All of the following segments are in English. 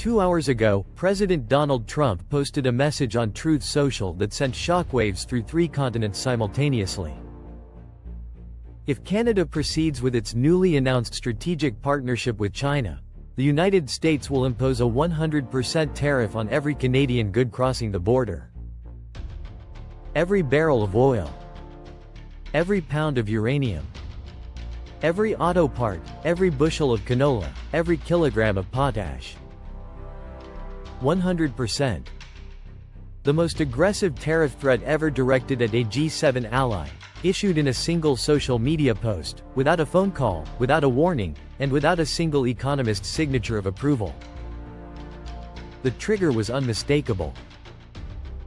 2 hours ago, President Donald Trump posted a message on Truth Social that sent shockwaves through 3 continents simultaneously. If Canada proceeds with its newly announced strategic partnership with China, the United States will impose a 100% tariff on every Canadian good crossing the border. Every barrel of oil, every pound of uranium, every auto part, every bushel of canola, every kilogram of potash. 100%. The most aggressive tariff threat ever directed at a G7 ally, issued in a single social media post, without a phone call, without a warning, and without a single economist's signature of approval. The trigger was unmistakable.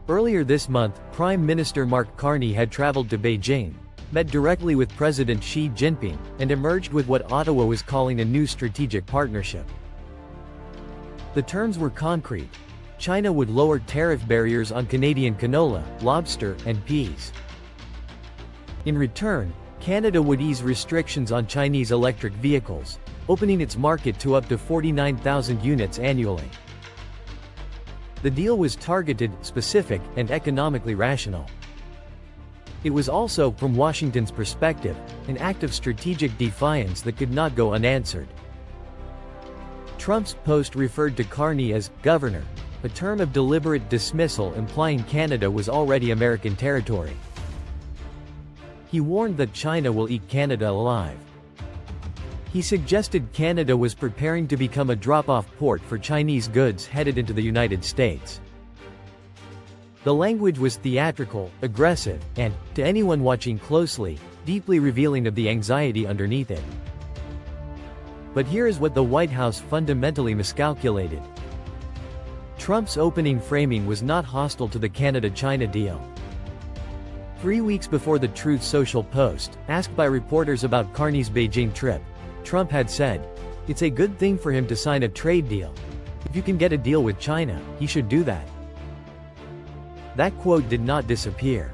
Earlier this month, Prime Minister Mark Carney had traveled to Beijing, met directly with President Xi Jinping, and emerged with what Ottawa was calling a new strategic partnership. The terms were concrete. China would lower tariff barriers on Canadian canola, lobster, and peas. In return, Canada would ease restrictions on Chinese electric vehicles, opening its market to up to 49,000 units annually. The deal was targeted, specific, and economically rational. It was also, from Washington's perspective, an act of strategic defiance that could not go unanswered. Trump's post referred to Carney as governor, a term of deliberate dismissal implying Canada was already American territory. He warned that China will eat Canada alive. He suggested Canada was preparing to become a drop-off port for Chinese goods headed into the United States. The language was theatrical, aggressive, and, to anyone watching closely, deeply revealing of the anxiety underneath it. But here is what the White House fundamentally miscalculated. Trump's opening framing was not hostile to the Canada-China deal. 3 weeks before the Truth Social post, asked by reporters about Carney's Beijing trip, Trump had said, "It's a good thing for him to sign a trade deal. If you can get a deal with China, he should do that." That quote did not disappear.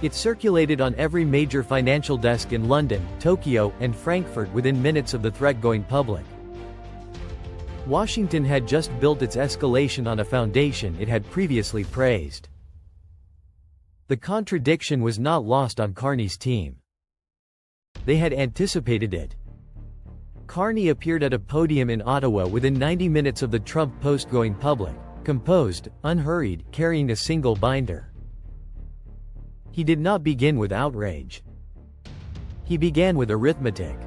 It circulated on every major financial desk in London, Tokyo, and Frankfurt within minutes of the threat going public. Washington had just built its escalation on a foundation it had previously praised. The contradiction was not lost on Carney's team. They had anticipated it. Carney appeared at a podium in Ottawa within 90 minutes of the Trump post going public, composed, unhurried, carrying a single binder. He did not begin with outrage. He began with arithmetic.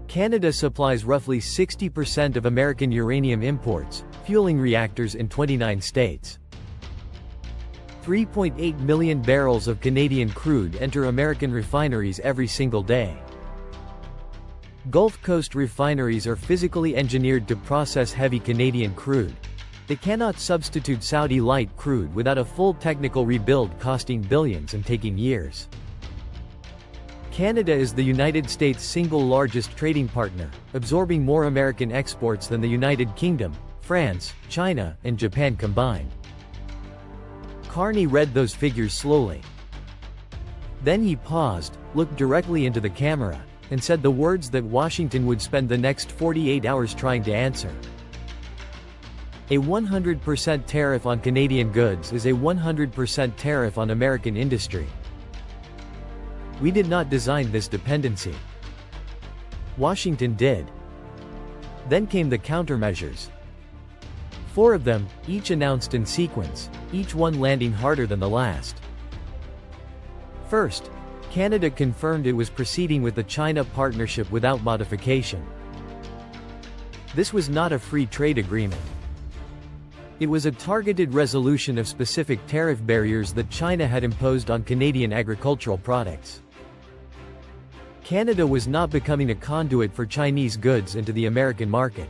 Canada supplies roughly 60% of American uranium imports, fueling reactors in 29 states. 3.8 million barrels of Canadian crude enter American refineries every single day. Gulf Coast refineries are physically engineered to process heavy Canadian crude. They cannot substitute Saudi light crude without a full technical rebuild costing billions and taking years. Canada is the United States' single largest trading partner, absorbing more American exports than the United Kingdom, France, China, and Japan combined. Carney read those figures slowly. Then he paused, looked directly into the camera, and said the words that Washington would spend the next 48 hours trying to answer. A 100% tariff on Canadian goods is a 100% tariff on American industry. We did not design this dependency. Washington did. Then came the countermeasures. 4 of them, each announced in sequence, each one landing harder than the last. First, Canada confirmed it was proceeding with the China partnership without modification. This was not a free trade agreement. It was a targeted resolution of specific tariff barriers that China had imposed on Canadian agricultural products. Canada was not becoming a conduit for Chinese goods into the American market.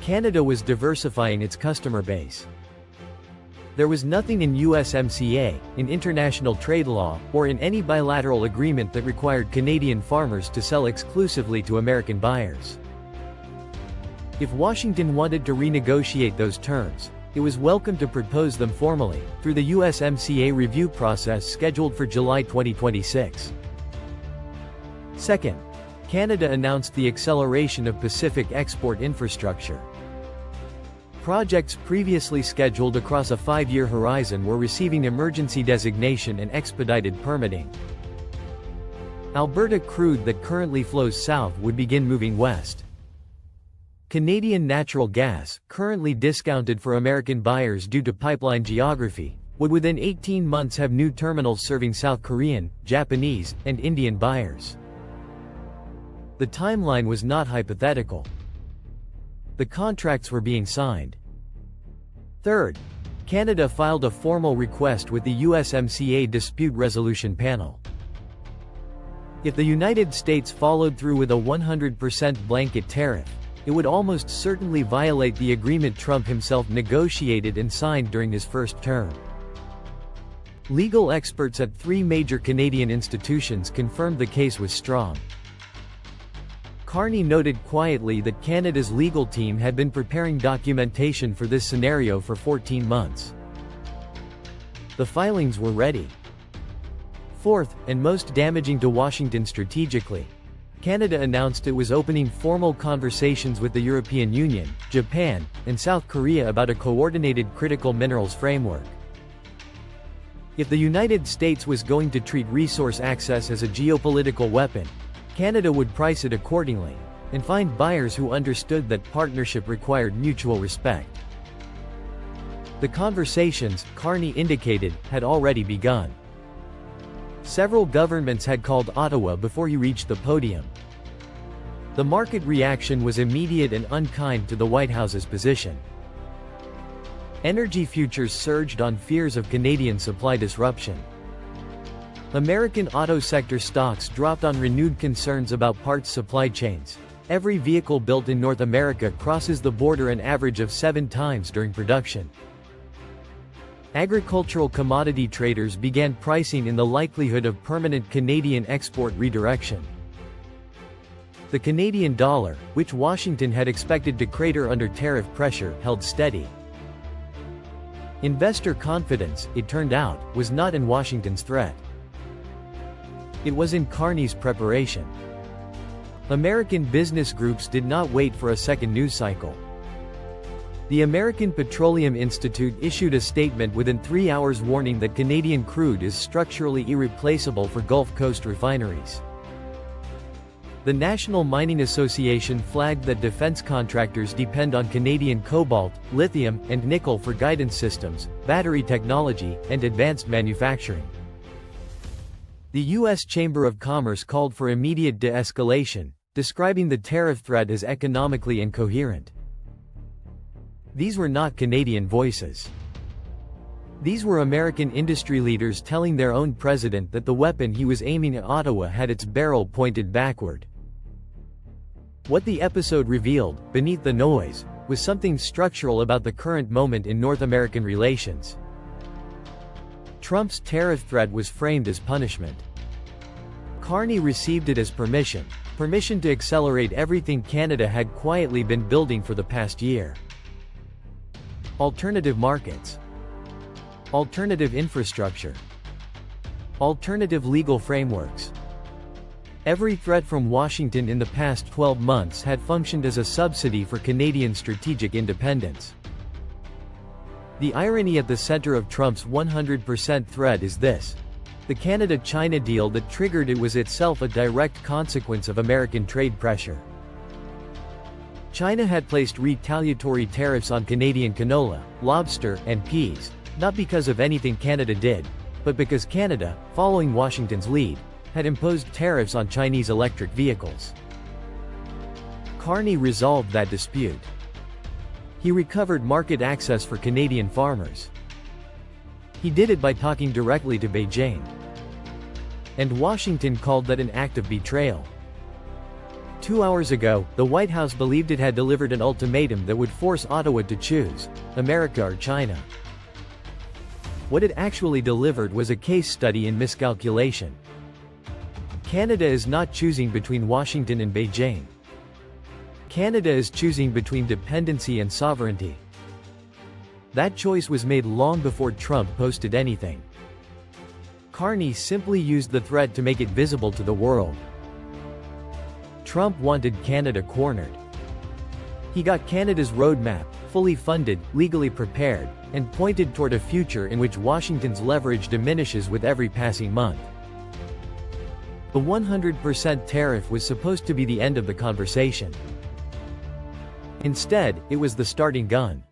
Canada was diversifying its customer base. There was nothing in USMCA, in international trade law, or in any bilateral agreement that required Canadian farmers to sell exclusively to American buyers. If Washington wanted to renegotiate those terms, it was welcome to propose them formally, through the USMCA review process scheduled for July 2026. Second, Canada announced the acceleration of Pacific export infrastructure. Projects previously scheduled across a 5-year horizon were receiving emergency designation and expedited permitting. Alberta crude that currently flows south would begin moving west. Canadian natural gas, currently discounted for American buyers due to pipeline geography, would within 18 months have new terminals serving South Korean, Japanese, and Indian buyers. The timeline was not hypothetical. The contracts were being signed. Third, Canada filed a formal request with the USMCA Dispute Resolution Panel. If the United States followed through with a 100% blanket tariff, it would almost certainly violate the agreement Trump himself negotiated and signed during his first term. Legal experts at 3 major Canadian institutions confirmed the case was strong. Carney noted quietly that Canada's legal team had been preparing documentation for this scenario for 14 months. The filings were ready. Fourth, and most damaging to Washington strategically, Canada announced it was opening formal conversations with the European Union, Japan, and South Korea about a coordinated critical minerals framework. If the United States was going to treat resource access as a geopolitical weapon, Canada would price it accordingly, and find buyers who understood that partnership required mutual respect. The conversations, Carney indicated, had already begun. Several governments had called Ottawa before he reached the podium. The market reaction was immediate and unkind to the White House's position. Energy futures surged on fears of Canadian supply disruption. American auto sector stocks dropped on renewed concerns about parts supply chains. Every vehicle built in North America crosses the border an average of 7 times during production. Agricultural commodity traders began pricing in the likelihood of permanent Canadian export redirection. The Canadian dollar, which Washington had expected to crater under tariff pressure, held steady. Investor confidence, it turned out, was not in Washington's threat. It was in Carney's preparation. American business groups did not wait for a second news cycle. The American Petroleum Institute issued a statement within 3 hours warning that Canadian crude is structurally irreplaceable for Gulf Coast refineries. The National Mining Association flagged that defense contractors depend on Canadian cobalt, lithium, and nickel for guidance systems, battery technology, and advanced manufacturing. The U.S. Chamber of Commerce called for immediate de-escalation, describing the tariff threat as economically incoherent. These were not Canadian voices. These were American industry leaders telling their own president that the weapon he was aiming at Ottawa had its barrel pointed backward. What the episode revealed, beneath the noise, was something structural about the current moment in North American relations. Trump's tariff threat was framed as punishment. Carney received it as permission to accelerate everything Canada had quietly been building for the past year. Alternative markets. Alternative infrastructure. Alternative legal frameworks. Every threat from Washington in the past 12 months had functioned as a subsidy for Canadian strategic independence. The irony at the center of Trump's 100% threat is this: the Canada-China deal that triggered it was itself a direct consequence of American trade pressure. China had placed retaliatory tariffs on Canadian canola, lobster, and peas, not because of anything Canada did, but because Canada, following Washington's lead, had imposed tariffs on Chinese electric vehicles. Carney resolved that dispute. He recovered market access for Canadian farmers. He did it by talking directly to Beijing. And Washington called that an act of betrayal. 2 hours ago, the White House believed it had delivered an ultimatum that would force Ottawa to choose America or China. What it actually delivered was a case study in miscalculation. Canada is not choosing between Washington and Beijing. Canada is choosing between dependency and sovereignty. That choice was made long before Trump posted anything. Carney simply used the threat to make it visible to the world. Trump wanted Canada cornered. He got Canada's roadmap, fully funded, legally prepared, and pointed toward a future in which Washington's leverage diminishes with every passing month. The 100% tariff was supposed to be the end of the conversation. Instead, it was the starting gun.